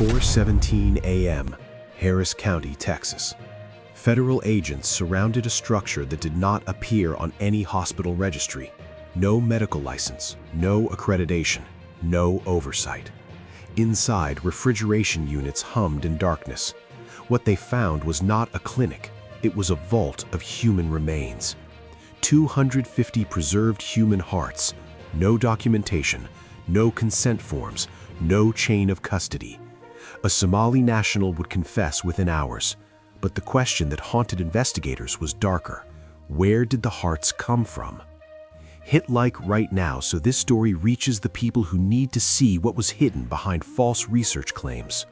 4:17 a.m., Harris County, Texas. Federal agents surrounded a structure that did not appear on any hospital registry. No medical license, no accreditation, no oversight. Inside, refrigeration units hummed in darkness. What they found was not a clinic, it was a vault of human remains. 250 preserved human hearts, no documentation, no consent forms, no chain of custody. A Somali national would confess within hours, but the question that haunted investigators was darker. Where did the hearts come from? Hit like right now so this story reaches the people who need to see what was hidden behind false research claims.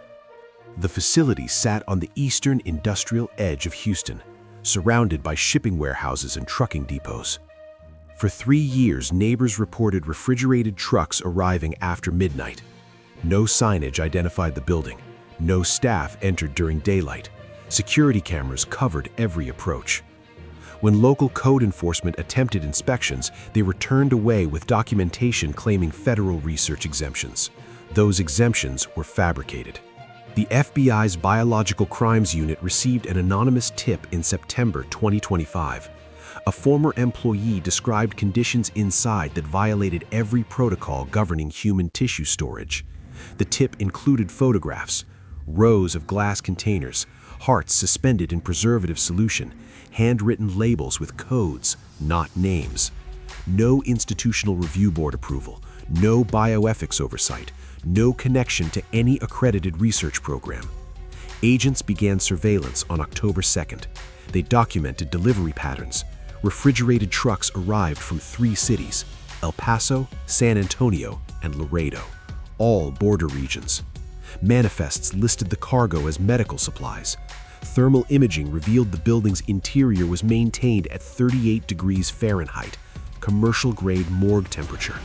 The facility sat on the eastern industrial edge of Houston, surrounded by shipping warehouses and trucking depots. For 3 years, neighbors reported refrigerated trucks arriving after midnight. No signage identified the building. No staff entered during daylight. Security cameras covered every approach. When local code enforcement attempted inspections, they were turned away with documentation claiming federal research exemptions. Those exemptions were fabricated. The FBI's Biological Crimes Unit received an anonymous tip in September 2025. A former employee described conditions inside that violated every protocol governing human tissue storage. The tip included photographs, rows of glass containers, hearts suspended in preservative solution, handwritten labels with codes, not names. No institutional review board approval, no bioethics oversight, no connection to any accredited research program. Agents began surveillance on October 2nd. They documented delivery patterns. Refrigerated trucks arrived from 3 cities: El Paso, San Antonio, and Laredo, all border regions. Manifests listed the cargo as medical supplies. Thermal imaging revealed the building's interior was maintained at 38 degrees Fahrenheit, commercial-grade morgue temperature.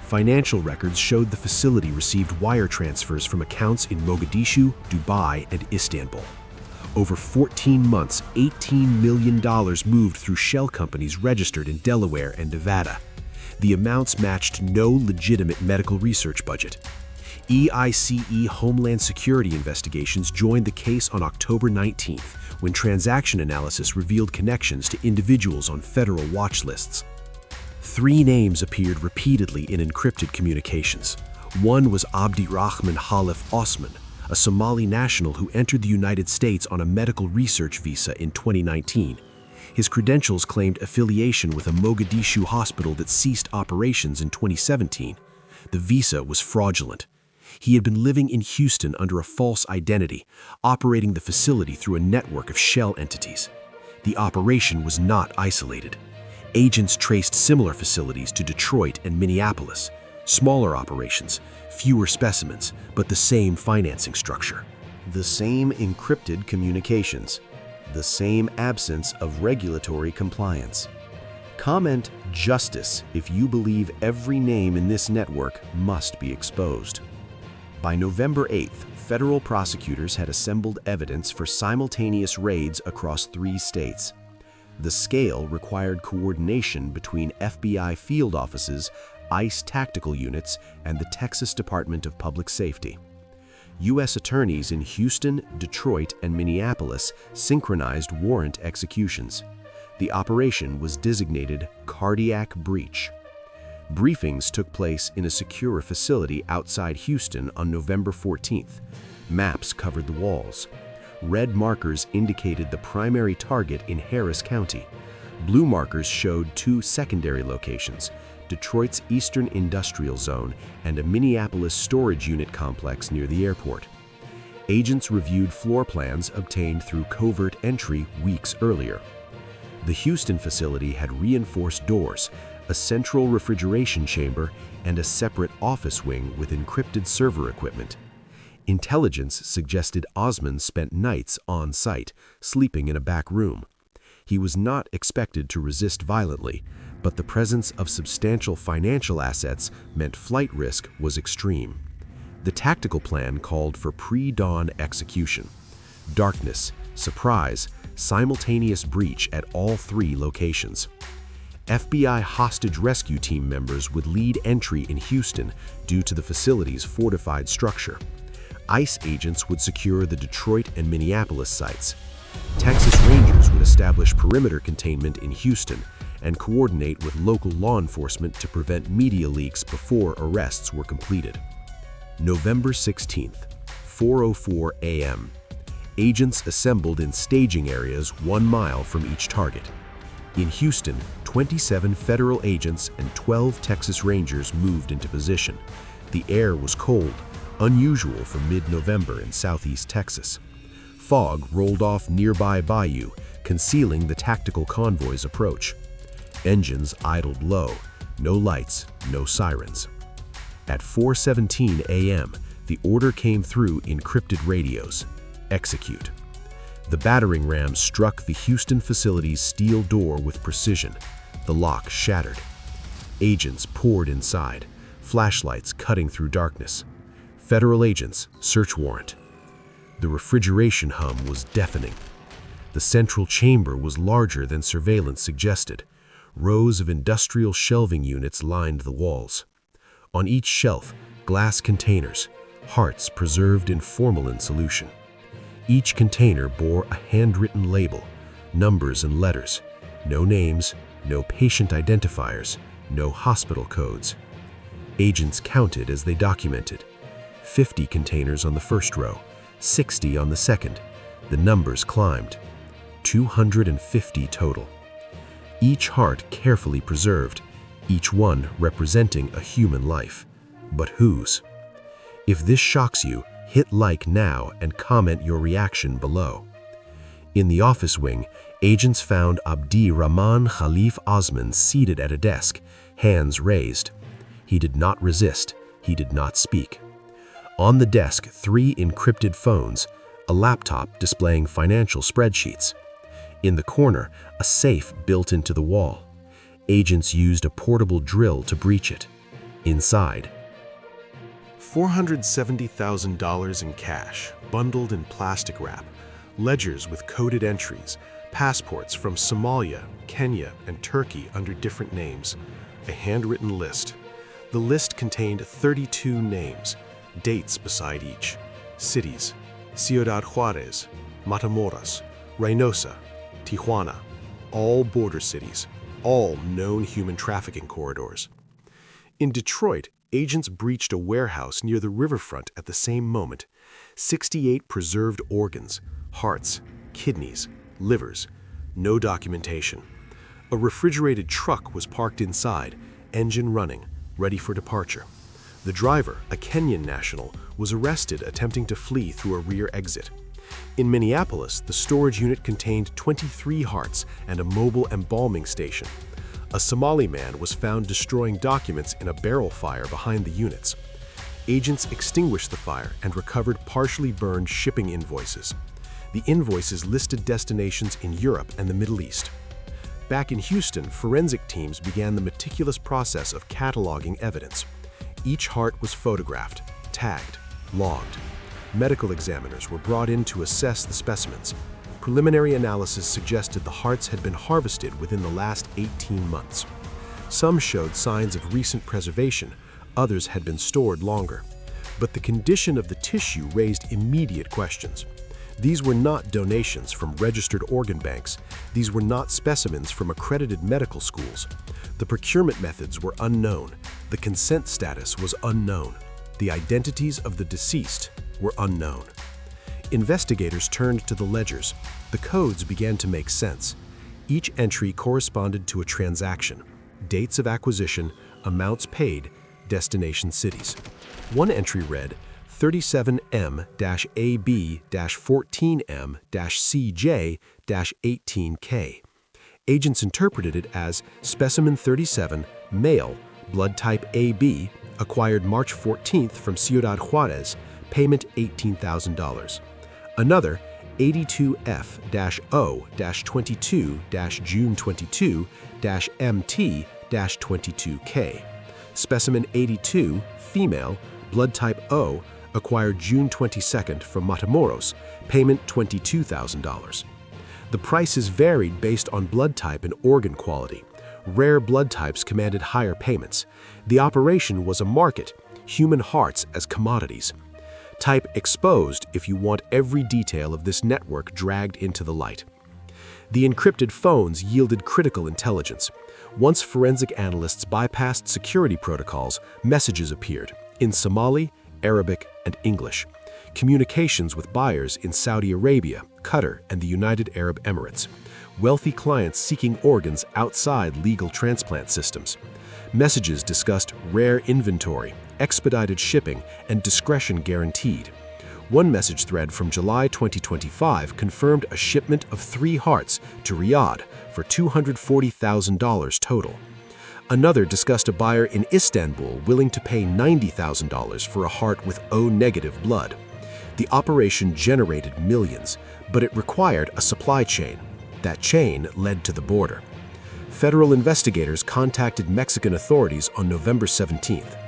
Financial records showed the facility received wire transfers from accounts in Mogadishu, Dubai, and Istanbul. Over 14 months, $18 million moved through shell companies registered in Delaware and Nevada. The amounts matched no legitimate medical research budget. EICE Homeland Security investigations joined the case on October 19th, when transaction analysis revealed connections to individuals on federal watch lists. 3 names appeared repeatedly in encrypted communications. One was Abdirahman Khalif Osman, a Somali national who entered the United States on a medical research visa in 2019. His credentials claimed affiliation with a Mogadishu hospital that ceased operations in 2017. The visa was fraudulent. He had been living in Houston under a false identity, operating the facility through a network of shell entities. The operation was not isolated. Agents traced similar facilities to Detroit and Minneapolis. Smaller operations, fewer specimens, but the same financing structure. The same encrypted communications. The same absence of regulatory compliance. Comment "Justice" if you believe every name in this network must be exposed. By November 8th, federal prosecutors had assembled evidence for simultaneous raids across 3 states. The scale required coordination between FBI field offices, ICE tactical units, and the Texas Department of Public Safety. U.S. attorneys in Houston, Detroit, and Minneapolis synchronized warrant executions. The operation was designated Cardiac Breach. Briefings took place in a secure facility outside Houston on November 14th. Maps covered the walls. Red markers indicated the primary target in Harris County. Blue markers showed 2 secondary locations: Detroit's Eastern Industrial Zone and a Minneapolis storage unit complex near the airport. Agents reviewed floor plans obtained through covert entry weeks earlier. The Houston facility had reinforced doors, a central refrigeration chamber, and a separate office wing with encrypted server equipment. Intelligence suggested Osman spent nights on site, sleeping in a back room. He was not expected to resist violently, but the presence of substantial financial assets meant flight risk was extreme. The tactical plan called for pre-dawn execution. Darkness, surprise, simultaneous breach at all 3 locations. FBI hostage rescue team members would lead entry in Houston due to the facility's fortified structure. ICE agents would secure the Detroit and Minneapolis sites. Texas Rangers would establish perimeter containment in Houston and coordinate with local law enforcement to prevent media leaks before arrests were completed. November 16th, 4:04 a.m. Agents assembled in staging areas 1 mile from each target. In Houston, 27 federal agents and 12 Texas Rangers moved into position. The air was cold, unusual for mid-November in southeast Texas. Fog rolled off nearby bayou, concealing the tactical convoy's approach. Engines idled low, no lights, no sirens. At 4:17 a.m., the order came through encrypted radios: execute. The battering ram struck the Houston facility's steel door with precision. The lock shattered. Agents poured inside, flashlights cutting through darkness. Federal agents, search warrant. The refrigeration hum was deafening. The central chamber was larger than surveillance suggested. Rows of industrial shelving units lined the walls. On each shelf, glass containers, hearts preserved in formalin solution. Each container bore a handwritten label, numbers and letters. No names, no patient identifiers, no hospital codes. Agents counted as they documented. 50 containers on the first row, 60 on the second. The numbers climbed. 250 total. Each heart carefully preserved, each one representing a human life. But whose? If this shocks you, hit like now and comment your reaction below. In the office wing, agents found Abdi Rahman Khalif Osman seated at a desk, hands raised. He did not resist, he did not speak. On the desk, 3 encrypted phones, a laptop displaying financial spreadsheets. In the corner, a safe built into the wall. Agents used a portable drill to breach it. Inside, $470,000 in cash, bundled in plastic wrap, ledgers with coded entries, passports from Somalia, Kenya, and Turkey under different names, a handwritten list. The list contained 32 names, dates beside each. Cities: Ciudad Juárez, Matamoros, Reynosa, Tijuana, all border cities, all known human trafficking corridors. In Detroit, agents breached a warehouse near the riverfront at the same moment. 68 preserved organs, hearts, kidneys, livers, no documentation. A refrigerated truck was parked inside, engine running, ready for departure. The driver, a Kenyan national, was arrested attempting to flee through a rear exit. In Minneapolis, the storage unit contained 23 hearts and a mobile embalming station. A Somali man was found destroying documents in a barrel fire behind the units. Agents extinguished the fire and recovered partially burned shipping invoices. The invoices listed destinations in Europe and the Middle East. Back in Houston, forensic teams began the meticulous process of cataloging evidence. Each heart was photographed, tagged, logged. Medical examiners were brought in to assess the specimens. Preliminary analysis suggested the hearts had been harvested within the last 18 months. Some showed signs of recent preservation, others had been stored longer. But the condition of the tissue raised immediate questions. These were not donations from registered organ banks. These were not specimens from accredited medical schools. The procurement methods were unknown. The consent status was unknown. The identities of the deceased were unknown. Investigators turned to the ledgers. The codes began to make sense. Each entry corresponded to a transaction: dates of acquisition, amounts paid, destination cities. One entry read 37M-AB-14M-CJ-18K. Agents interpreted it as specimen 37, male, blood type AB, acquired March 14th from Ciudad Juárez, payment $18,000. Another, 82F-O-22-June 22-MT-22K. Specimen 82, female, blood type O, acquired June 22nd from Matamoros, payment $22,000. The prices varied based on blood type and organ quality. Rare blood types commanded higher payments. The operation was a market, human hearts as commodities. Type exposed if you want every detail of this network dragged into the light. The encrypted phones yielded critical intelligence. Once forensic analysts bypassed security protocols, messages appeared in Somali, Arabic, and English. Communications with buyers in Saudi Arabia, Qatar, and the United Arab Emirates. Wealthy clients seeking organs outside legal transplant systems. Messages discussed rare inventory, expedited shipping, and discretion guaranteed. One message thread from July 2025 confirmed a shipment of 3 hearts to Riyadh for $240,000 total. Another discussed a buyer in Istanbul willing to pay $90,000 for a heart with O-negative blood. The operation generated millions, but it required a supply chain. That chain led to the border. Federal investigators contacted Mexican authorities on November 17th.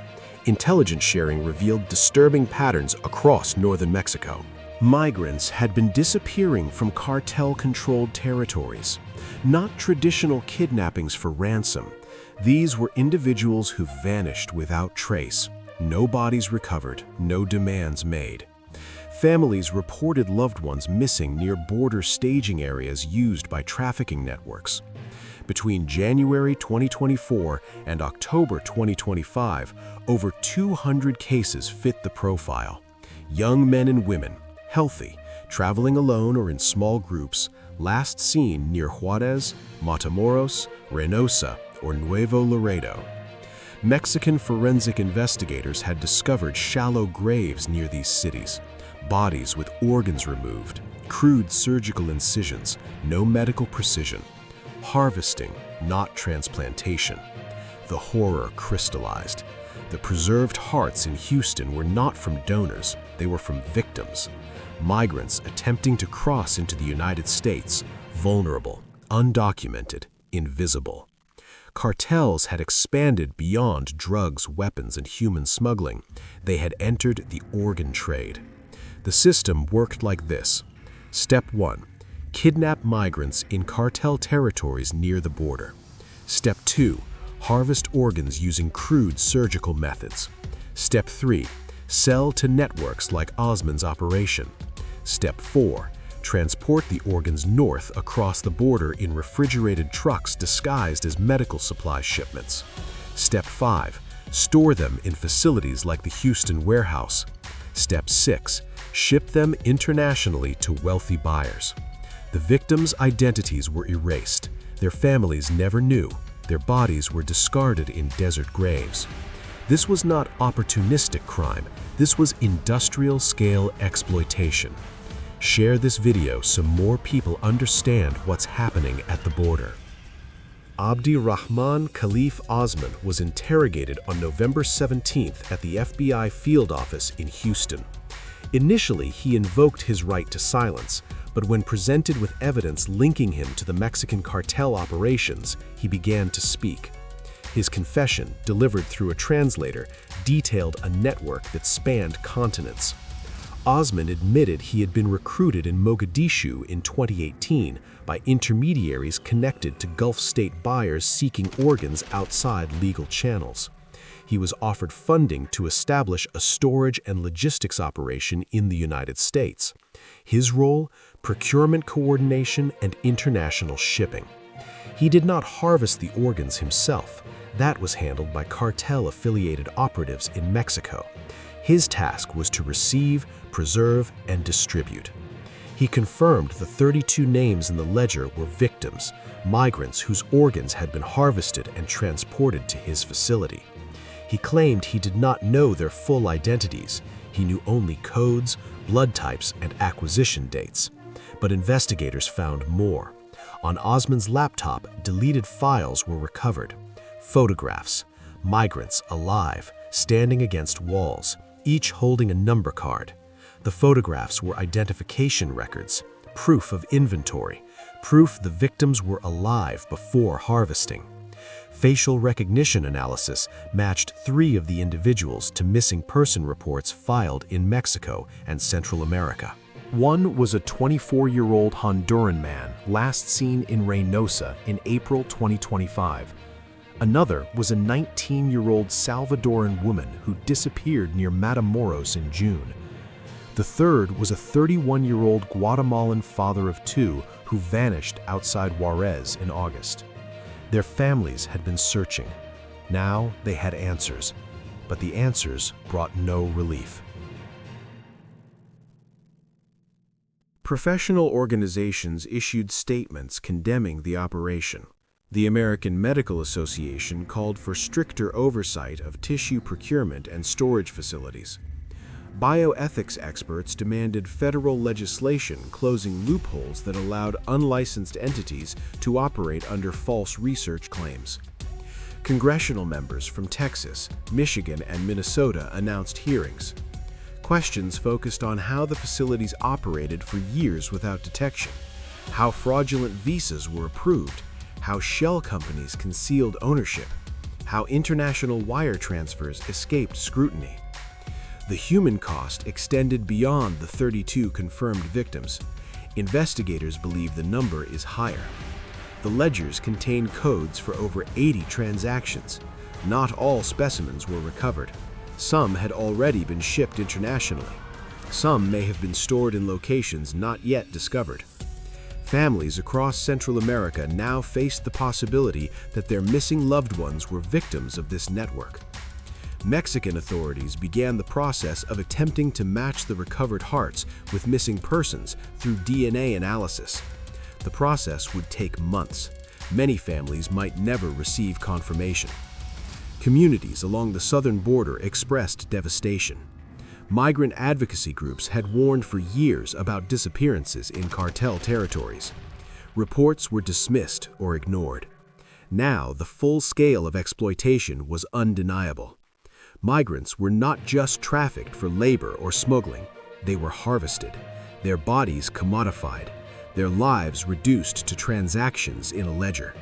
Intelligence sharing revealed disturbing patterns across northern Mexico. Migrants had been disappearing from cartel-controlled territories. Not traditional kidnappings for ransom. These were individuals who vanished without trace. No bodies recovered, no demands made. Families reported loved ones missing near border staging areas used by trafficking networks. Between January 2024 and October 2025, over 200 cases fit the profile. Young men and women, healthy, traveling alone or in small groups, last seen near Juarez, Matamoros, Reynosa, or Nuevo Laredo. Mexican forensic investigators had discovered shallow graves near these cities, bodies with organs removed, crude surgical incisions, no medical precision. Harvesting, not transplantation. The horror crystallized. The preserved hearts in Houston were not from donors, they were from victims. Migrants attempting to cross into the United States, vulnerable, undocumented, invisible. Cartels had expanded beyond drugs, weapons, and human smuggling. They had entered the organ trade. The system worked like this. Step 1. Kidnap migrants in cartel territories near the border. Step 2. Harvest organs using crude surgical methods. Step 3. Sell to networks like Osman's operation. Step 4. Transport the organs north across the border in refrigerated trucks disguised as medical supply shipments. Step 5. Store them in facilities like the Houston warehouse. Step 6. Ship them internationally to wealthy buyers. The victims' identities were erased. Their families never knew. Their bodies were discarded in desert graves. This was not opportunistic crime. This was industrial-scale exploitation. Share this video so more people understand what's happening at the border. Abdi Rahman Khalif Osman was interrogated on November 17th at the FBI field office in Houston. Initially, he invoked his right to silence, but when presented with evidence linking him to the Mexican cartel operations, he began to speak. His confession, delivered through a translator, detailed a network that spanned continents. Osman admitted he had been recruited in Mogadishu in 2018 by intermediaries connected to Gulf state buyers seeking organs outside legal channels. He was offered funding to establish a storage and logistics operation in the United States. His role? Procurement coordination and international shipping. He did not harvest the organs himself. That was handled by cartel-affiliated operatives in Mexico. His task was to receive, preserve, and distribute. He confirmed the 32 names in the ledger were victims, migrants whose organs had been harvested and transported to his facility. He claimed he did not know their full identities. He knew only codes, blood types, and acquisition dates. But investigators found more. On Osman's laptop, deleted files were recovered. Photographs, migrants alive, standing against walls, each holding a number card. The photographs were identification records, proof of inventory, proof the victims were alive before harvesting. Facial recognition analysis matched 3 of the individuals to missing person reports filed in Mexico and Central America. One was a 24-year-old Honduran man, last seen in Reynosa in April 2025. Another was a 19-year-old Salvadoran woman who disappeared near Matamoros in June. The third was a 31-year-old Guatemalan father of two who vanished outside Juarez in August. Their families had been searching. Now they had answers, but the answers brought no relief. Professional organizations issued statements condemning the operation. The American Medical Association called for stricter oversight of tissue procurement and storage facilities. Bioethics experts demanded federal legislation closing loopholes that allowed unlicensed entities to operate under false research claims. Congressional members from Texas, Michigan, and Minnesota announced hearings. Questions focused on how the facilities operated for years without detection, how fraudulent visas were approved, how shell companies concealed ownership, how international wire transfers escaped scrutiny. The human cost extended beyond the 32 confirmed victims. Investigators believe the number is higher. The ledgers contain codes for over 80 transactions. Not all specimens were recovered. Some had already been shipped internationally. Some may have been stored in locations not yet discovered. Families across Central America now faced the possibility that their missing loved ones were victims of this network. Mexican authorities began the process of attempting to match the recovered hearts with missing persons through DNA analysis. The process would take months. Many families might never receive confirmation. Communities along the southern border expressed devastation. Migrant advocacy groups had warned for years about disappearances in cartel territories. Reports were dismissed or ignored. Now, the full scale of exploitation was undeniable. Migrants were not just trafficked for labor or smuggling, they were harvested, their bodies commodified, their lives reduced to transactions in a ledger.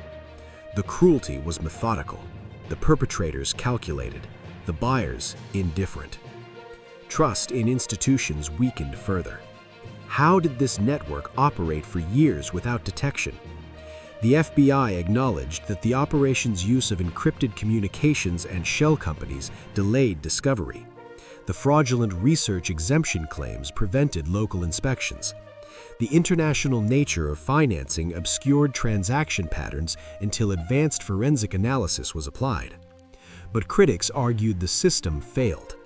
The cruelty was methodical, the perpetrators calculated, the buyers indifferent. Trust in institutions weakened further. How did this network operate for years without detection? The FBI acknowledged that the operation's use of encrypted communications and shell companies delayed discovery. The fraudulent research exemption claims prevented local inspections. The international nature of financing obscured transaction patterns until advanced forensic analysis was applied. But critics argued the system failed.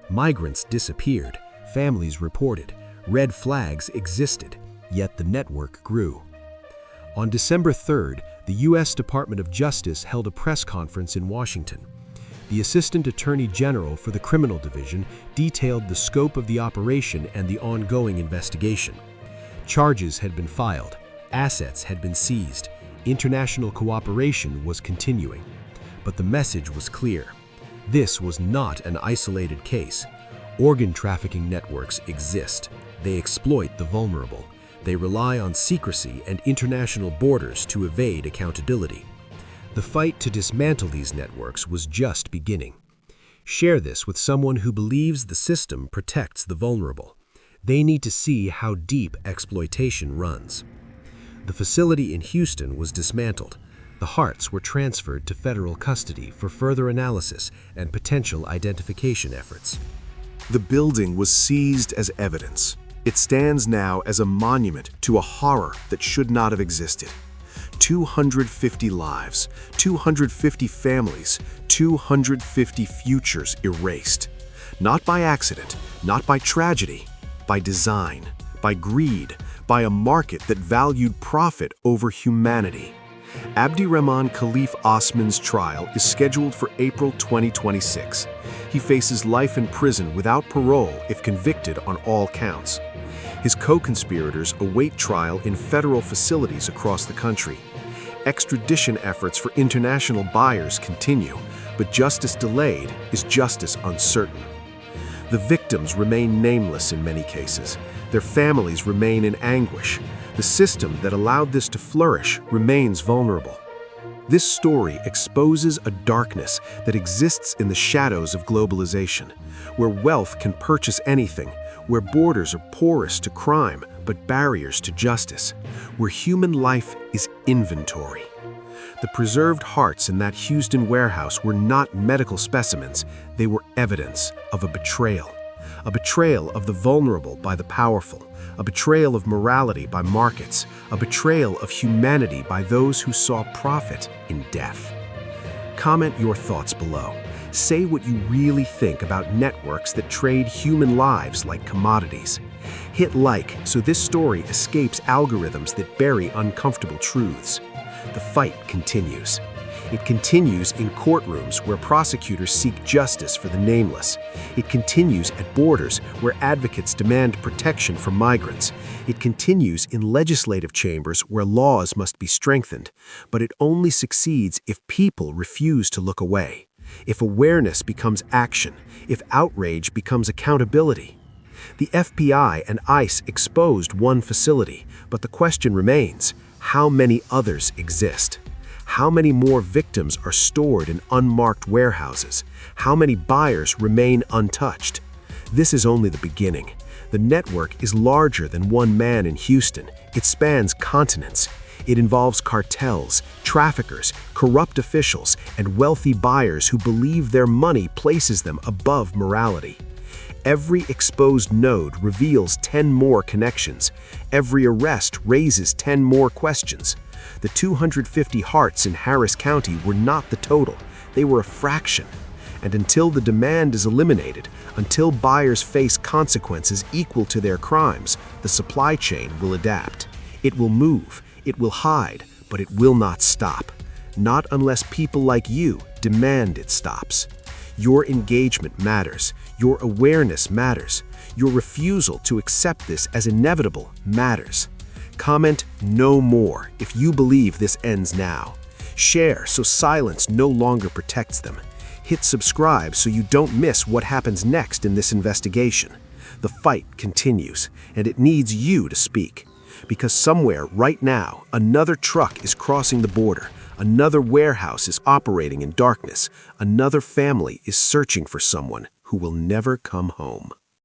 Migrants disappeared, families reported, red flags existed, yet the network grew. On December 3rd, the U.S. Department of Justice held a press conference in Washington. The Assistant Attorney General for the Criminal Division detailed the scope of the operation and the ongoing investigation. Charges had been filed, assets had been seized, international cooperation was continuing. But the message was clear. This was not an isolated case. Organ trafficking networks exist. They exploit the vulnerable. They rely on secrecy and international borders to evade accountability. The fight to dismantle these networks was just beginning. Share this with someone who believes the system protects the vulnerable. They need to see how deep exploitation runs. The facility in Houston was dismantled. The hearts were transferred to federal custody for further analysis and potential identification efforts. The building was seized as evidence. It stands now as a monument to a horror that should not have existed. 250 lives, 250 families, 250 futures erased. Not by accident, not by tragedy, by design, by greed, by a market that valued profit over humanity. Abdirahman Khalif Osman's trial is scheduled for April 2026. He faces life in prison without parole if convicted on all counts. His co-conspirators await trial in federal facilities across the country. Extradition efforts for international buyers continue, but justice delayed is justice uncertain. The victims remain nameless in many cases. Their families remain in anguish. The system that allowed this to flourish remains vulnerable. This story exposes a darkness that exists in the shadows of globalization, where wealth can purchase anything, where borders are porous to crime but barriers to justice, where human life is inventory. The preserved hearts in that Houston warehouse were not medical specimens, they were evidence of a betrayal, A betrayal of the vulnerable by the powerful. A betrayal of morality by markets. A betrayal of humanity by those who saw profit in death. Comment your thoughts below. Say what you really think about networks that trade human lives like commodities. Hit like so this story escapes algorithms that bury uncomfortable truths. The fight continues. It continues in courtrooms where prosecutors seek justice for the nameless. It continues at borders where advocates demand protection for migrants. It continues in legislative chambers where laws must be strengthened. But it only succeeds if people refuse to look away. If awareness becomes action, if outrage becomes accountability. The FBI and ICE exposed one facility, but the question remains, how many others exist? How many more victims are stored in unmarked warehouses? How many buyers remain untouched? This is only the beginning. The network is larger than one man in Houston. It spans continents. It involves cartels, traffickers, corrupt officials, and wealthy buyers who believe their money places them above morality. Every exposed node reveals 10 more connections. Every arrest raises 10 more questions. The 250 hearts in Harris County were not the total. They were a fraction. And until the demand is eliminated, until buyers face consequences equal to their crimes, the supply chain will adapt. It will move. It will hide, but it will not stop. Not unless people like you demand it stops. Your engagement matters. Your awareness matters. Your refusal to accept this as inevitable matters. Comment "No more" if you believe this ends now. Share so silence no longer protects them. Hit subscribe so you don't miss what happens next in this investigation. The fight continues, and it needs you to speak. Because somewhere right now, another truck is crossing the border, another warehouse is operating in darkness, another family is searching for someone who will never come home.